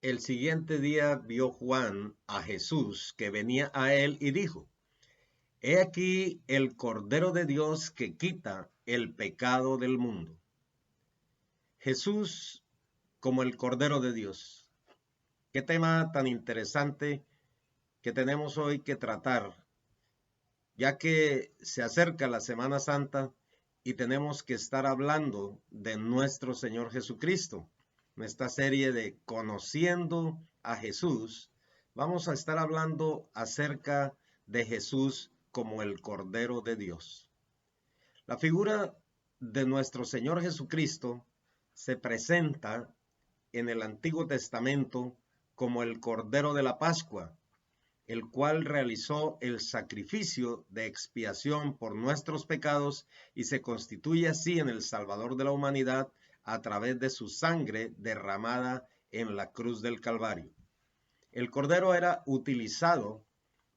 El siguiente día vio Juan a Jesús que venía a él y dijo: He aquí el Cordero de Dios que quita el pecado del mundo. Jesús como el Cordero de Dios. Qué tema tan interesante que tenemos hoy que tratar, ya que se acerca la Semana Santa y tenemos que estar hablando de nuestro Señor Jesucristo. En esta serie de Conociendo a Jesús, vamos a estar hablando acerca de Jesús como el Cordero de Dios. La figura de nuestro Señor Jesucristo se presenta en el Antiguo Testamento como el Cordero de la Pascua, el cual realizó el sacrificio de expiación por nuestros pecados y se constituye así en el Salvador de la humanidad a través de su sangre derramada en la cruz del Calvario. El Cordero era utilizado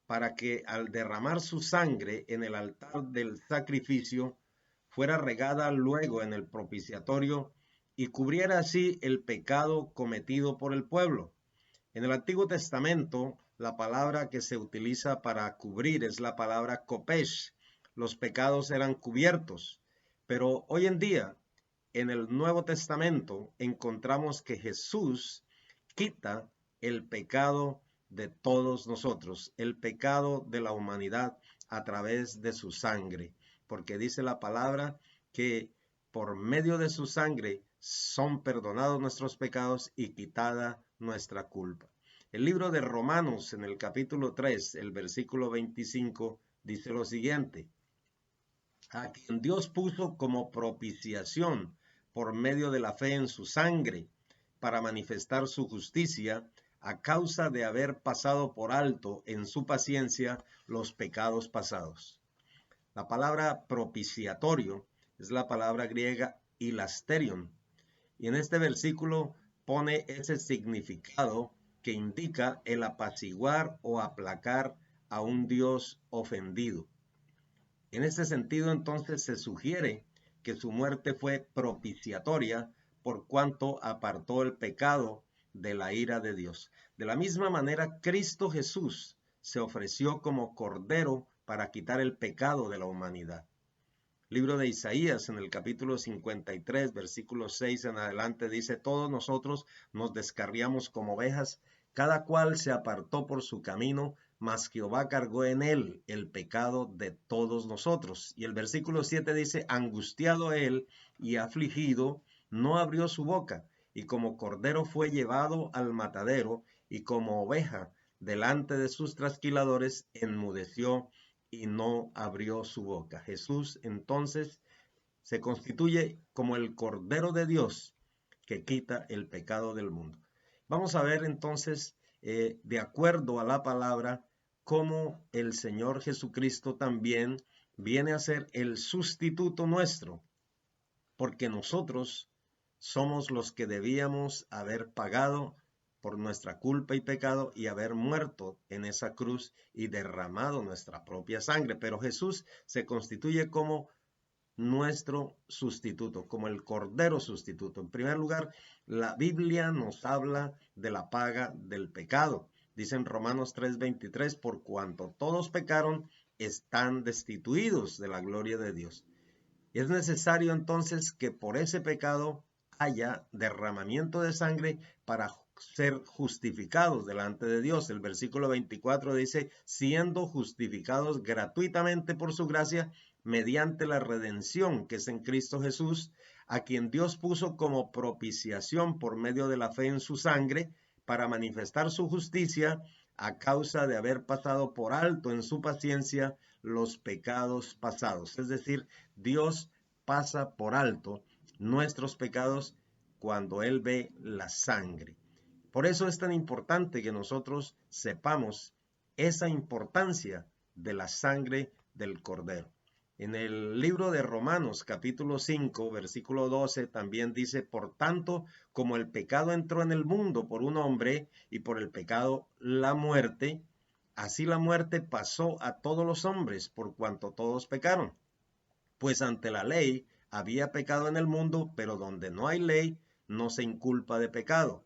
para que al derramar su sangre en el altar del sacrificio fuera regada luego en el propiciatorio y cubriera así el pecado cometido por el pueblo. En el Antiguo Testamento, la palabra que se utiliza para cubrir es la palabra kopesh. Los pecados eran cubiertos. Pero hoy en día, en el Nuevo Testamento, encontramos que Jesús quita el pecado de todos nosotros, el pecado de la humanidad a través de su sangre. Porque dice la palabra que por medio de su sangre son perdonados nuestros pecados y quitada nuestra culpa. El libro de Romanos, en el capítulo 3, el versículo 25, dice lo siguiente: a quien Dios puso como propiciación por medio de la fe en su sangre, para manifestar su justicia, a causa de haber pasado por alto en su paciencia los pecados pasados. La palabra propiciatorio es la palabra griega hilasterion, y en este versículo pone ese significado que indica el apaciguar o aplacar a un Dios ofendido. En este sentido, entonces, se sugiere que su muerte fue propiciatoria por cuanto apartó el pecado de la ira de Dios. De la misma manera, Cristo Jesús se ofreció como cordero para quitar el pecado de la humanidad. Libro de Isaías, en el capítulo 53, versículo 6 en adelante, dice: todos nosotros nos descarriamos como ovejas, cada cual se apartó por su camino, mas Jehová cargó en él el pecado de todos nosotros. Y el versículo 7 dice: angustiado él y afligido, no abrió su boca, y como cordero fue llevado al matadero, y como oveja delante de sus trasquiladores, enmudeció y no abrió su boca. Jesús entonces se constituye como el Cordero de Dios que quita el pecado del mundo. Vamos a ver entonces, de acuerdo a la palabra, cómo el Señor Jesucristo también viene a ser el sustituto nuestro, porque nosotros somos los que debíamos haber pagado por nuestra culpa y pecado y haber muerto en esa cruz y derramado nuestra propia sangre. Pero Jesús se constituye como nuestro sustituto, como el cordero sustituto. En primer lugar, la Biblia nos habla de la paga del pecado. Dice en Romanos 3:23, por cuanto todos pecaron, están destituidos de la gloria de Dios. Y es necesario entonces que por ese pecado haya derramamiento de sangre para ser justificados delante de Dios. El versículo 24 dice: siendo justificados gratuitamente por su gracia, mediante la redención que es en Cristo Jesús, a quien Dios puso como propiciación por medio de la fe en su sangre, para manifestar su justicia a causa de haber pasado por alto en su paciencia los pecados pasados. Es decir, Dios pasa por alto nuestros pecados cuando Él ve la sangre. Por eso es tan importante que nosotros sepamos esa importancia de la sangre del Cordero. En el libro de Romanos, capítulo 5, versículo 12, también dice: por tanto, como el pecado entró en el mundo por un hombre, y por el pecado la muerte, así la muerte pasó a todos los hombres, por cuanto todos pecaron. Pues ante la ley había pecado en el mundo, pero donde no hay ley, no se inculpa de pecado.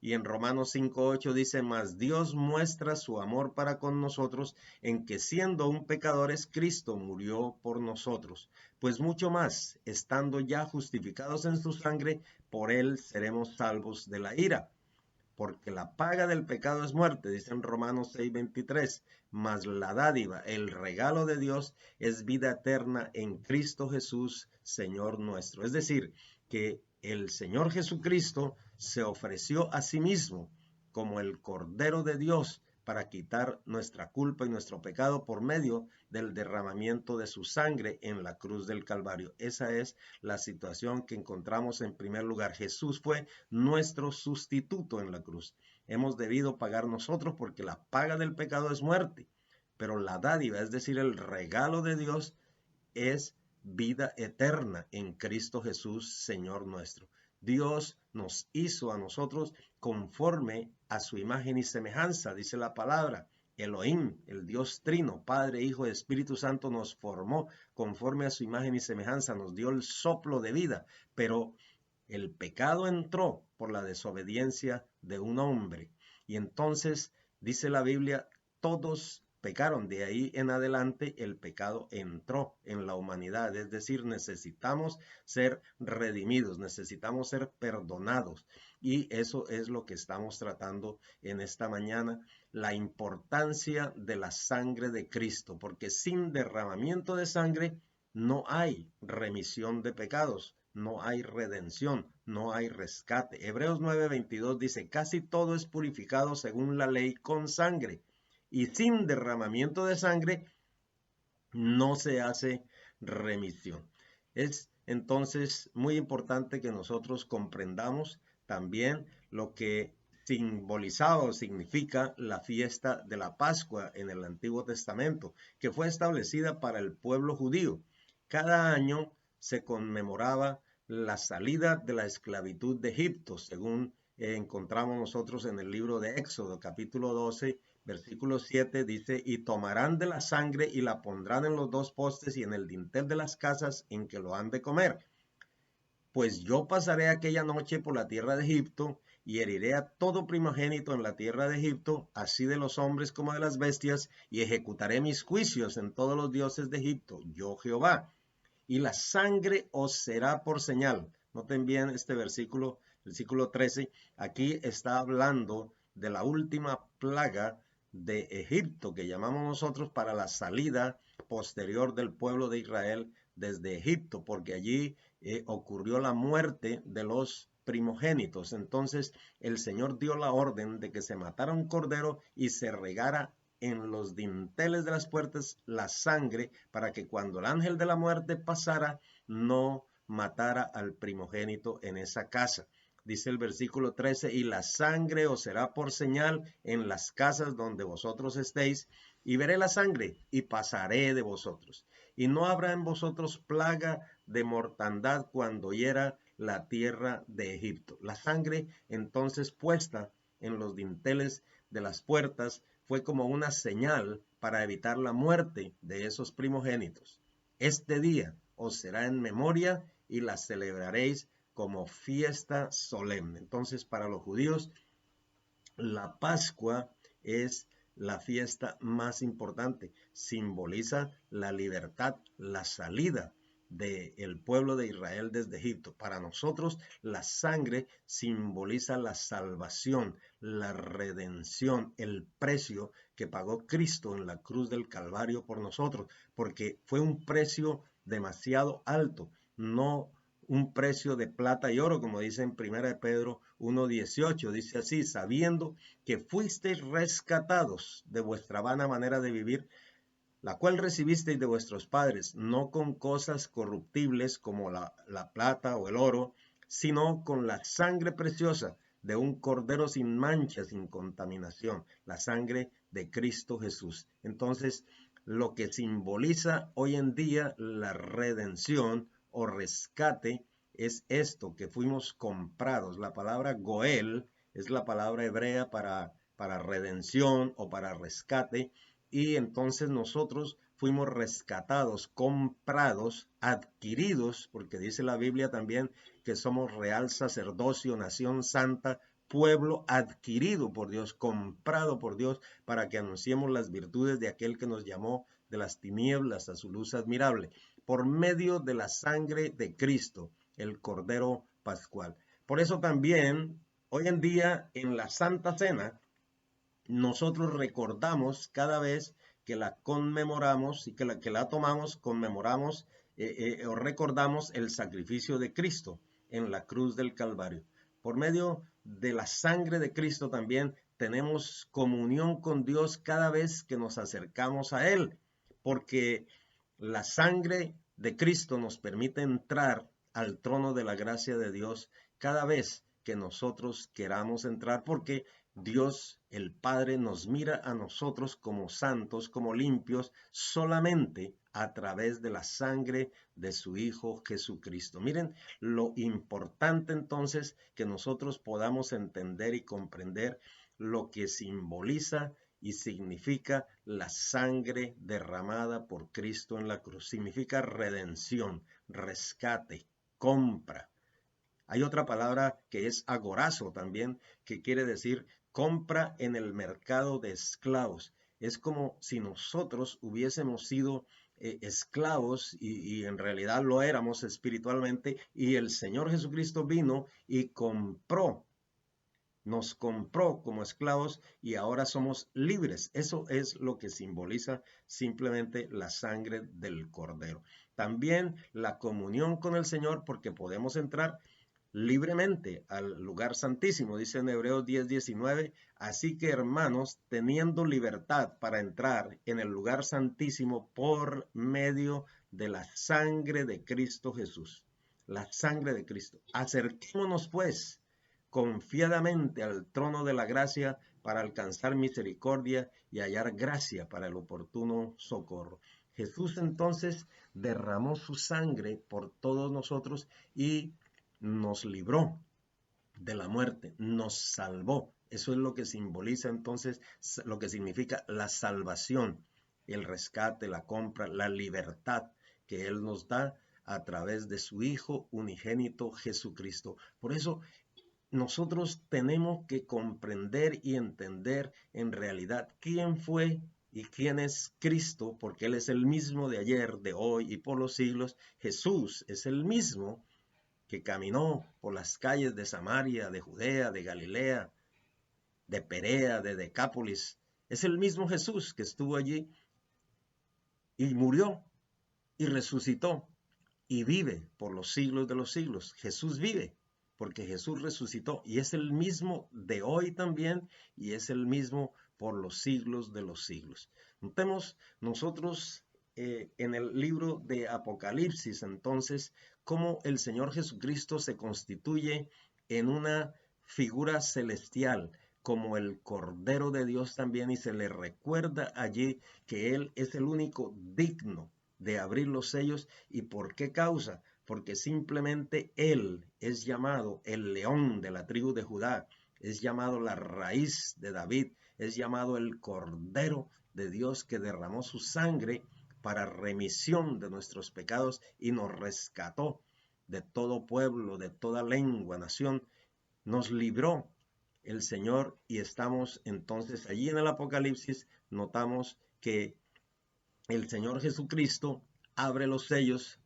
Y en Romanos 5:8 dice, mas Dios muestra su amor para con nosotros en que siendo aún pecadores, Cristo murió por nosotros. Pues mucho más, estando ya justificados en su sangre, por él seremos salvos de la ira. Porque la paga del pecado es muerte, dice en Romanos 6:23, mas la dádiva, el regalo de Dios es vida eterna en Cristo Jesús, Señor nuestro. Es decir, que el Señor Jesucristo se ofreció a sí mismo como el Cordero de Dios para quitar nuestra culpa y nuestro pecado por medio del derramamiento de su sangre en la cruz del Calvario. Esa es la situación que encontramos en primer lugar. Jesús fue nuestro sustituto en la cruz. Hemos debido pagar nosotros porque la paga del pecado es muerte, pero la dádiva, es decir, el regalo de Dios, es vida eterna en Cristo Jesús, Señor nuestro. Dios nos hizo a nosotros conforme a su imagen y semejanza, dice la palabra. Elohim, el Dios trino, Padre, Hijo y Espíritu Santo, nos formó conforme a su imagen y semejanza, nos dio el soplo de vida, pero el pecado entró por la desobediencia de un hombre. Y entonces, dice la Biblia, todos pecaron. De ahí en adelante el pecado entró en la humanidad. Es decir, necesitamos ser redimidos, necesitamos ser perdonados. Y eso es lo que estamos tratando en esta mañana, la importancia de la sangre de Cristo, porque sin derramamiento de sangre no hay remisión de pecados, no hay redención, no hay rescate. Hebreos 9:22 dice, casi todo es purificado según la ley con sangre, y sin derramamiento de sangre no se hace remisión. Es entonces muy importante que nosotros comprendamos también lo que simbolizaba o significa la fiesta de la Pascua en el Antiguo Testamento, que fue establecida para el pueblo judío. Cada año se conmemoraba la salida de la esclavitud de Egipto, según encontramos nosotros en el libro de Éxodo, capítulo 12, versículo 7, dice, y tomarán de la sangre y la pondrán en los dos postes y en el dintel de las casas en que lo han de comer. Pues yo pasaré aquella noche por la tierra de Egipto y heriré a todo primogénito en la tierra de Egipto, así de los hombres como de las bestias, y ejecutaré mis juicios en todos los dioses de Egipto, yo Jehová. Y la sangre os será por señal. Noten bien este versículo 13. Aquí está hablando de la última plaga de Egipto, que llamamos nosotros para la salida posterior del pueblo de Israel desde Egipto, porque allí ocurrió la muerte de los primogénitos. Entonces el Señor dio la orden de que se matara un cordero y se regara en los dinteles de las puertas la sangre, para que cuando el ángel de la muerte pasara no matara al primogénito en esa casa. Dice el versículo 13, y la sangre os será por señal en las casas donde vosotros estéis, y veré la sangre y pasaré de vosotros. Y no habrá en vosotros plaga de mortandad cuando hiera la tierra de Egipto. La sangre entonces puesta en los dinteles de las puertas fue como una señal para evitar la muerte de esos primogénitos. Este día os será en memoria y la celebraréis como fiesta solemne. Entonces, para los judíos, la Pascua es la fiesta más importante. Simboliza la libertad, la salida del pueblo de Israel desde Egipto. Para nosotros, la sangre simboliza la salvación, la redención, el precio que pagó Cristo en la cruz del Calvario por nosotros, porque fue un precio demasiado alto, no un precio de plata y oro, como dice en 1 Pedro 1:18, dice así, sabiendo que fuisteis rescatados de vuestra vana manera de vivir, la cual recibisteis de vuestros padres, no con cosas corruptibles como la plata o el oro, sino con la sangre preciosa de un cordero sin mancha, sin contaminación, la sangre de Cristo Jesús. Entonces, lo que simboliza hoy en día la redención o rescate es esto, que fuimos comprados. La palabra Goel es la palabra hebrea para redención o para rescate, y entonces nosotros fuimos rescatados, comprados, adquiridos, porque dice la Biblia también que somos real sacerdocio, nación santa, pueblo adquirido por Dios, comprado por Dios, para que anunciemos las virtudes de aquel que nos llamó de las tinieblas a su luz admirable, por medio de la sangre de Cristo, el Cordero Pascual. Por eso también, hoy en día, en la Santa Cena, nosotros recordamos cada vez que la conmemoramos y que la tomamos, conmemoramos o recordamos el sacrificio de Cristo en la cruz del Calvario. Por medio de la sangre de Cristo también tenemos comunión con Dios cada vez que nos acercamos a Él, porque la sangre de Cristo nos permite entrar al trono de la gracia de Dios cada vez que nosotros queramos entrar, porque Dios el Padre nos mira a nosotros como santos, como limpios, solamente a través de la sangre de su Hijo Jesucristo. Miren lo importante entonces que nosotros podamos entender y comprender lo que simboliza y significa la sangre derramada por Cristo en la cruz. Significa redención, rescate, compra. Hay otra palabra que es agorazo también, que quiere decir compra en el mercado de esclavos. Es como si nosotros hubiésemos sido esclavos y en realidad lo éramos espiritualmente, y el Señor Jesucristo vino y nos compró como esclavos y ahora somos libres. Eso es lo que simboliza simplemente la sangre del Cordero. También la comunión con el Señor, porque podemos entrar libremente al lugar santísimo, dice en Hebreos 10:19, así que hermanos, teniendo libertad para entrar en el lugar santísimo por medio de la sangre de Cristo Jesús, la sangre de Cristo, acerquémonos pues confiadamente al trono de la gracia para alcanzar misericordia y hallar gracia para el oportuno socorro. Jesús entonces derramó su sangre por todos nosotros y nos libró de la muerte, nos salvó. Eso es lo que simboliza entonces, lo que significa la salvación, el rescate, la compra, la libertad que Él nos da a través de su Hijo unigénito Jesucristo. Por eso nosotros tenemos que comprender y entender en realidad quién fue y quién es Cristo, porque Él es el mismo de ayer, de hoy y por los siglos. Jesús es el mismo que caminó por las calles de Samaria, de Judea, de Galilea, de Perea, de Decápolis. Es el mismo Jesús que estuvo allí y murió y resucitó y vive por los siglos de los siglos. Jesús vive porque Jesús resucitó y es el mismo de hoy también y es el mismo por los siglos de los siglos. Notemos nosotros en el libro de Apocalipsis entonces cómo el Señor Jesucristo se constituye en una figura celestial como el Cordero de Dios también, y se le recuerda allí que Él es el único digno de abrir los sellos. ¿Y por qué causa? Porque simplemente Él es llamado el león de la tribu de Judá, es llamado la raíz de David, es llamado el Cordero de Dios que derramó su sangre para remisión de nuestros pecados y nos rescató de todo pueblo, de toda lengua, nación. Nos libró el Señor y estamos entonces allí en el Apocalipsis, notamos que el Señor Jesucristo abre los sellos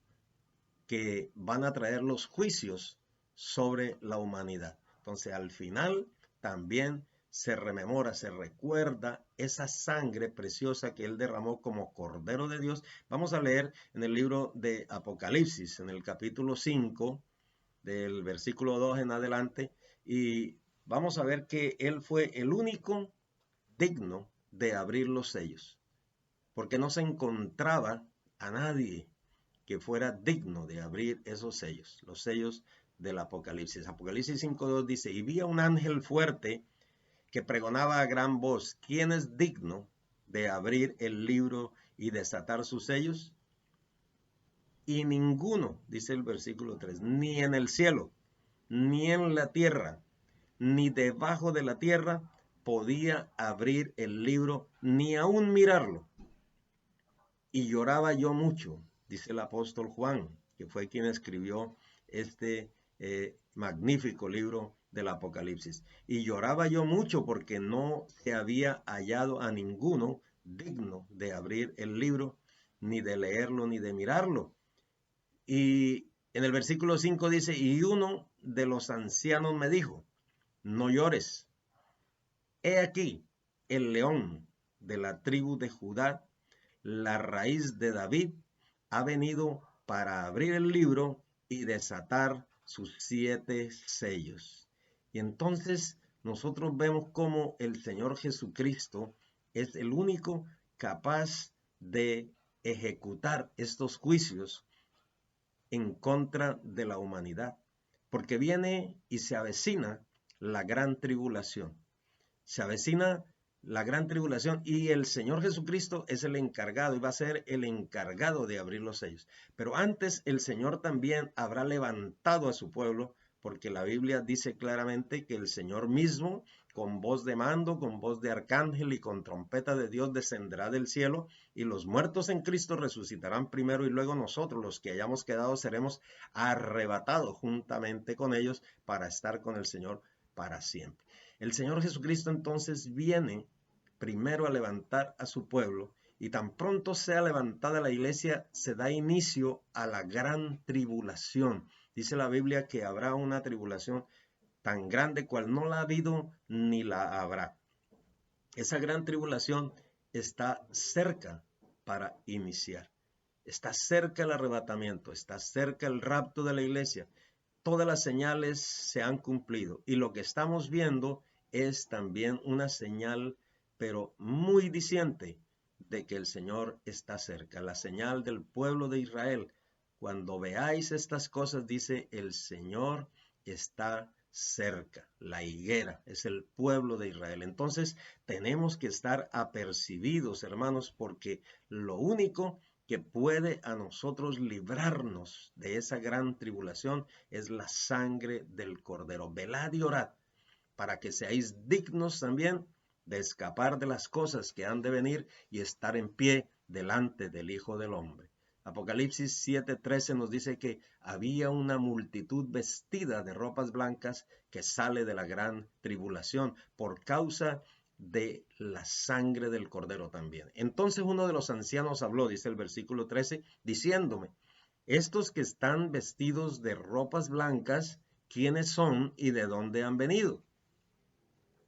que van a traer los juicios sobre la humanidad. Entonces, al final también se rememora, se recuerda esa sangre preciosa que Él derramó como Cordero de Dios. Vamos a leer en el libro de Apocalipsis, en el capítulo 5, del versículo 2 en adelante, y vamos a ver que Él fue el único digno de abrir los sellos, porque no se encontraba a nadie que fuera digno de abrir esos sellos, los sellos del Apocalipsis. Apocalipsis 5:2 dice, y vi a un ángel fuerte que pregonaba a gran voz, ¿quién es digno de abrir el libro y desatar sus sellos? Y ninguno, dice el versículo 3, ni en el cielo, ni en la tierra, ni debajo de la tierra, podía abrir el libro, ni aún mirarlo. Y lloraba yo mucho, dice el apóstol Juan, que fue quien escribió este magnífico libro del Apocalipsis. Y lloraba yo mucho porque no se había hallado a ninguno digno de abrir el libro, ni de leerlo, ni de mirarlo. Y en el versículo 5 dice, y uno de los ancianos me dijo, no llores. He aquí el león de la tribu de Judá, la raíz de David, ha venido para abrir el libro y desatar sus 7 sellos. Y entonces nosotros vemos cómo el Señor Jesucristo es el único capaz de ejecutar estos juicios en contra de la humanidad, porque viene y se avecina la gran tribulación. Se avecina la gran tribulación y el Señor Jesucristo es el encargado y va a ser el encargado de abrir los sellos. Pero antes el Señor también habrá levantado a su pueblo, porque la Biblia dice claramente que el Señor mismo, con voz de mando, con voz de arcángel y con trompeta de Dios, descenderá del cielo, y los muertos en Cristo resucitarán primero, y luego nosotros, los que hayamos quedado, seremos arrebatados juntamente con ellos para estar con el Señor para siempre. El Señor Jesucristo entonces viene primero a levantar a su pueblo, y tan pronto sea levantada la iglesia, se da inicio a la gran tribulación. Dice la Biblia que habrá una tribulación tan grande cual no la ha habido ni la habrá. Esa gran tribulación está cerca para iniciar. Está cerca el arrebatamiento, está cerca el rapto de la iglesia. Todas las señales se han cumplido y lo que estamos viendo es también una señal, pero muy diciente, de que el Señor está cerca. La señal del pueblo de Israel. Cuando veáis estas cosas, dice, el Señor está cerca. La higuera es el pueblo de Israel. Entonces tenemos que estar apercibidos, hermanos, porque lo único que puede a nosotros librarnos de esa gran tribulación es la sangre del Cordero. Velad y orad para que seáis dignos también de escapar de las cosas que han de venir y estar en pie delante del Hijo del Hombre. Apocalipsis 7:13 nos dice que había una multitud vestida de ropas blancas que sale de la gran tribulación por causa de la sangre del Cordero también. Entonces uno de los ancianos habló, dice el versículo 13, diciéndome, estos que están vestidos de ropas blancas, ¿quiénes son y de dónde han venido?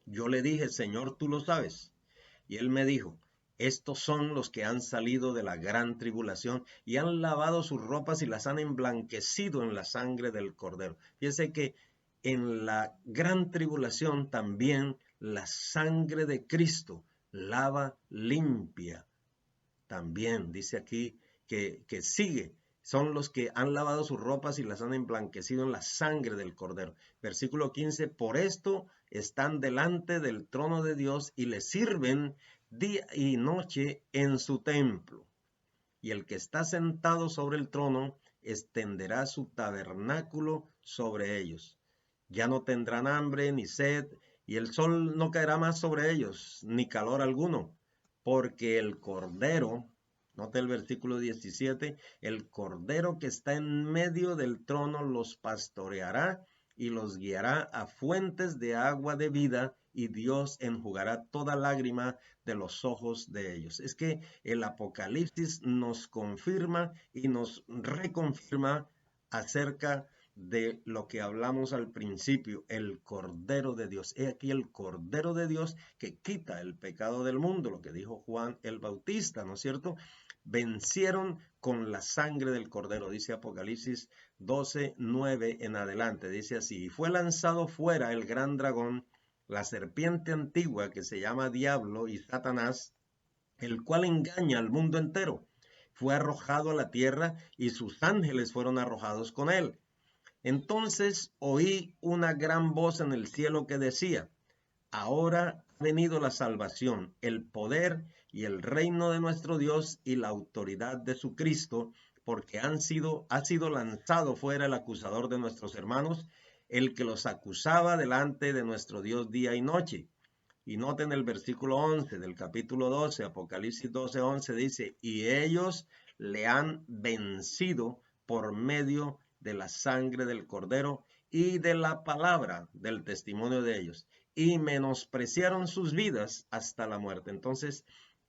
Yo le dije, Señor, tú lo sabes. Y él me dijo, estos son los que han salido de la gran tribulación y han lavado sus ropas y las han emblanquecido en la sangre del Cordero. Fíjese que en la gran tribulación también la sangre de Cristo lava limpia. También dice aquí que sigue. Son los que han lavado sus ropas y las han emblanquecido en la sangre del Cordero. Versículo 15, por esto están delante del trono de Dios y le sirven día y noche en su templo. Y el que está sentado sobre el trono extenderá su tabernáculo sobre ellos. Ya no tendrán hambre ni sed, y el sol no caerá más sobre ellos, ni calor alguno, porque el Cordero, nota el versículo 17, el Cordero que está en medio del trono los pastoreará y los guiará a fuentes de agua de vida, y Dios enjugará toda lágrima de los ojos de ellos. Es que el Apocalipsis nos confirma y nos reconfirma acerca de lo que hablamos al principio, el Cordero de Dios. He aquí el Cordero de Dios que quita el pecado del mundo, lo que dijo Juan el Bautista, ¿no es cierto? Vencieron con la sangre del Cordero, dice Apocalipsis 12:9 en adelante, dice así, y fue lanzado fuera el gran dragón, la serpiente antigua que se llama Diablo y Satanás, el cual engaña al mundo entero. Fue arrojado a la tierra y sus ángeles fueron arrojados con él. Entonces oí una gran voz en el cielo que decía, ahora ha venido la salvación, el poder y el reino de nuestro Dios y la autoridad de su Cristo, porque ha sido lanzado fuera el acusador de nuestros hermanos, el que los acusaba delante de nuestro Dios día y noche. Y noten el versículo 11 del capítulo 12, Apocalipsis 12:11 dice, y ellos le han vencido por medio de la sangre del Cordero y de la palabra del testimonio de ellos, y menospreciaron sus vidas hasta la muerte. Entonces,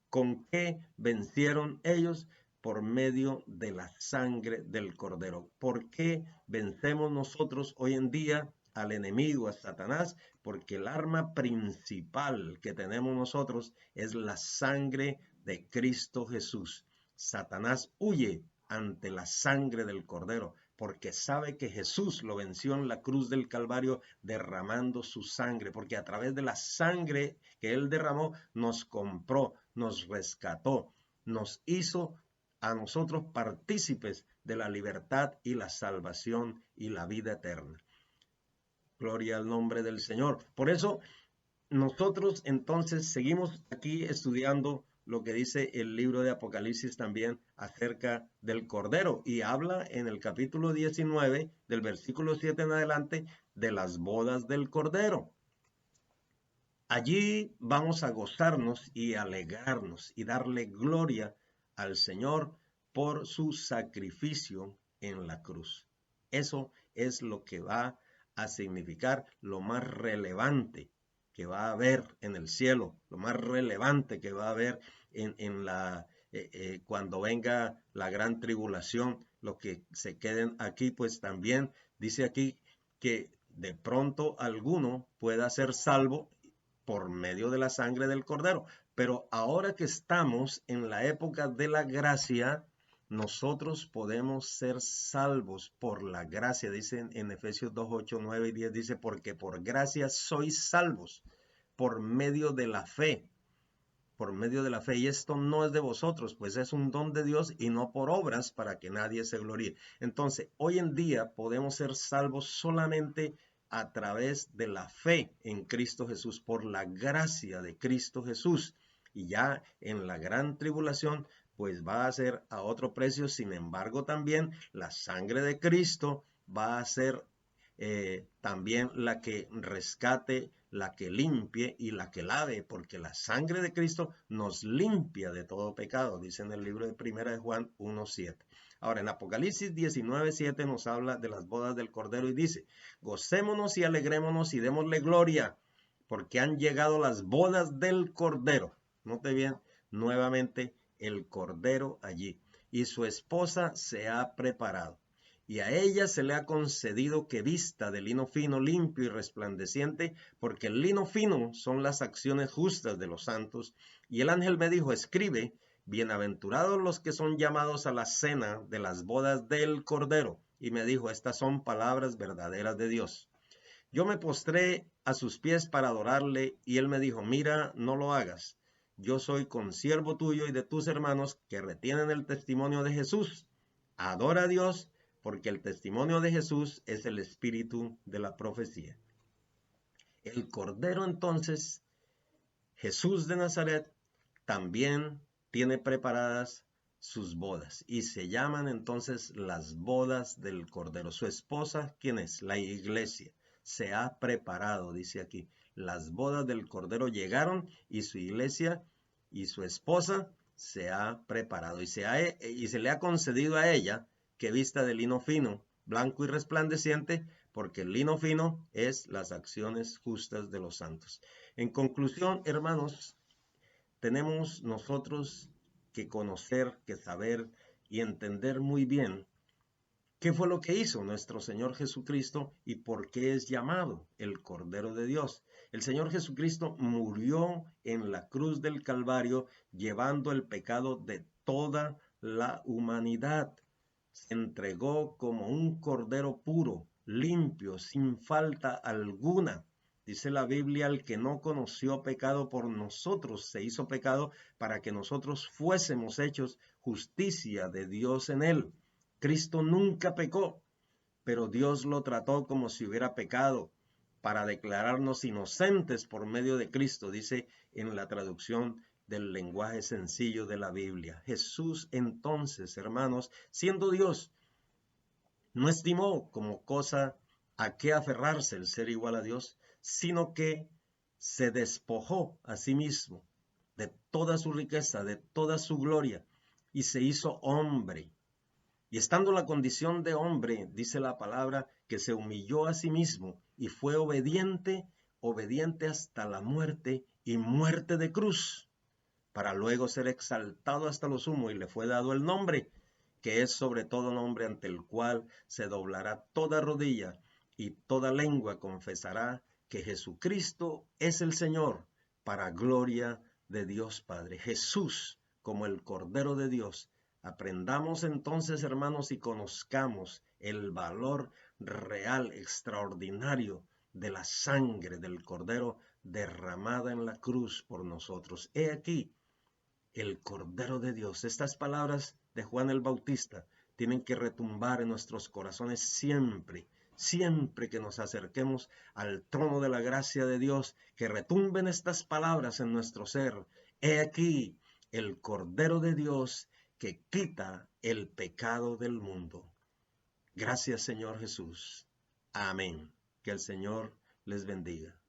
¿con qué vencieron ellos? Por medio de la sangre del Cordero. ¿Por qué vencemos nosotros hoy en día al enemigo, a Satanás? Porque el arma principal que tenemos nosotros es la sangre de Cristo Jesús. Satanás huye ante la sangre del Cordero, porque sabe que Jesús lo venció en la cruz del Calvario derramando su sangre, porque a través de la sangre que él derramó nos compró, nos rescató, nos hizo a nosotros partícipes de la libertad y la salvación y la vida eterna. Gloria al nombre del Señor. Por eso nosotros entonces seguimos aquí estudiando lo que dice el libro de Apocalipsis también acerca del Cordero, y habla en el capítulo 19 del versículo 7 en adelante de las bodas del Cordero. Allí vamos a gozarnos y alegrarnos y darle gloria al Señor por su sacrificio en la cruz. Eso es lo que va a significar lo más relevante que va a haber en el cielo, lo más relevante que va a haber cuando venga la gran tribulación. Los que se queden aquí, pues también dice aquí que de pronto alguno pueda ser salvo por medio de la sangre del Cordero. Pero ahora que estamos en la época de la gracia, nosotros podemos ser salvos por la gracia. Dice en Efesios 2, 8, 9 y 10, dice, porque por gracia sois salvos por medio de la fe. Por medio de la fe. Y esto no es de vosotros, pues es un don de Dios y no por obras para que nadie se gloríe. Entonces, hoy en día podemos ser salvos solamente a través de la fe en Cristo Jesús, por la gracia de Cristo Jesús. Y ya en la gran tribulación, pues va a ser a otro precio. Sin embargo, también la sangre de Cristo va a ser también la que rescate, la que limpie y la que lave, porque la sangre de Cristo nos limpia de todo pecado, dice en el libro de Primera de Juan 1:7. Ahora, en Apocalipsis 19:7 nos habla de las bodas del Cordero y dice, gocémonos y alegrémonos y démosle gloria, porque han llegado las bodas del Cordero. Note bien, nuevamente el Cordero allí, y su esposa se ha preparado. Y a ella se le ha concedido que vista de lino fino, limpio y resplandeciente, porque el lino fino son las acciones justas de los santos. Y el ángel me dijo, escribe, bienaventurados los que son llamados a la cena de las bodas del Cordero. Y me dijo, estas son palabras verdaderas de Dios. Yo me postré a sus pies para adorarle, y él me dijo, mira, no lo hagas. Yo soy consiervo tuyo y de tus hermanos que retienen el testimonio de Jesús. Adora a Dios, porque el testimonio de Jesús es el espíritu de la profecía. El Cordero entonces, Jesús de Nazaret, también tiene preparadas sus bodas y se llaman entonces las bodas del Cordero. Su esposa, ¿quién es? La iglesia. Se ha preparado, dice aquí. Las bodas del Cordero llegaron y su iglesia y su esposa se ha preparado y se le ha concedido a ella que vista de lino fino, blanco y resplandeciente, porque el lino fino es las acciones justas de los santos. En conclusión, hermanos, tenemos nosotros que conocer, que saber y entender muy bien qué fue lo que hizo nuestro Señor Jesucristo y por qué es llamado el Cordero de Dios. El Señor Jesucristo murió en la cruz del Calvario llevando el pecado de toda la humanidad. Se entregó como un cordero puro, limpio, sin falta alguna. Dice la Biblia, el que no conoció pecado por nosotros se hizo pecado para que nosotros fuésemos hechos justicia de Dios en él. Cristo nunca pecó, pero Dios lo trató como si hubiera pecado para declararnos inocentes por medio de Cristo, dice en la traducción del lenguaje sencillo de la Biblia. Jesús entonces, hermanos, siendo Dios, no estimó como cosa a qué aferrarse el ser igual a Dios, sino que se despojó a sí mismo de toda su riqueza, de toda su gloria, y se hizo hombre. Y estando en la condición de hombre, dice la palabra, que se humilló a sí mismo y fue obediente, obediente hasta la muerte y muerte de cruz, para luego ser exaltado hasta lo sumo, y le fue dado el nombre, que es sobre todo nombre, ante el cual se doblará toda rodilla y toda lengua confesará que Jesucristo es el Señor, para gloria de Dios Padre. Jesús como el Cordero de Dios. Aprendamos entonces, hermanos, y conozcamos el valor real, extraordinario de la sangre del Cordero derramada en la cruz por nosotros. He aquí el Cordero de Dios. Estas palabras de Juan el Bautista tienen que retumbar en nuestros corazones siempre, siempre que nos acerquemos al trono de la gracia de Dios, que retumben estas palabras en nuestro ser. He aquí el Cordero de Dios que quita el pecado del mundo. Gracias, Señor Jesús. Amén. Que el Señor les bendiga.